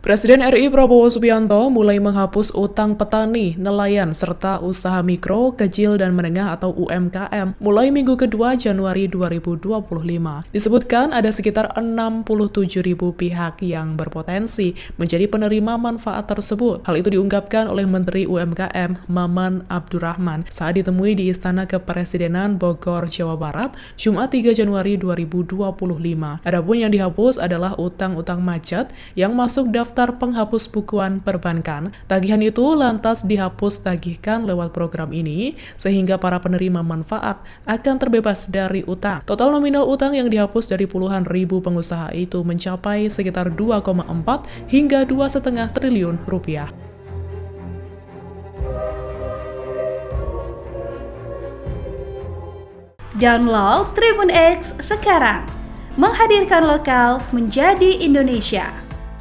Presiden RI Prabowo Subianto mulai menghapus utang petani, nelayan, serta usaha mikro, kecil, dan menengah atau UMKM mulai minggu kedua Januari 2025. Disebutkan ada sekitar 67.000 pihak yang berpotensi menjadi penerima manfaat tersebut. Hal itu diungkapkan oleh Menteri UMKM Maman Abdurrahman saat ditemui di Istana Kepresidenan Bogor, Jawa Barat, Jumat 3 Januari 2025. Adapun yang dihapus adalah utang-utang macet yang masuk daftar penghapus bukuan perbankan. Tagihan itu lantas dihapus tagihkan lewat program ini, sehingga para penerima manfaat akan terbebas dari utang. Total nominal utang yang dihapus dari puluhan ribu pengusaha itu mencapai sekitar 2,4 hingga 2,5 triliun rupiah. Download Tribun X sekarang, menghadirkan lokal menjadi Indonesia.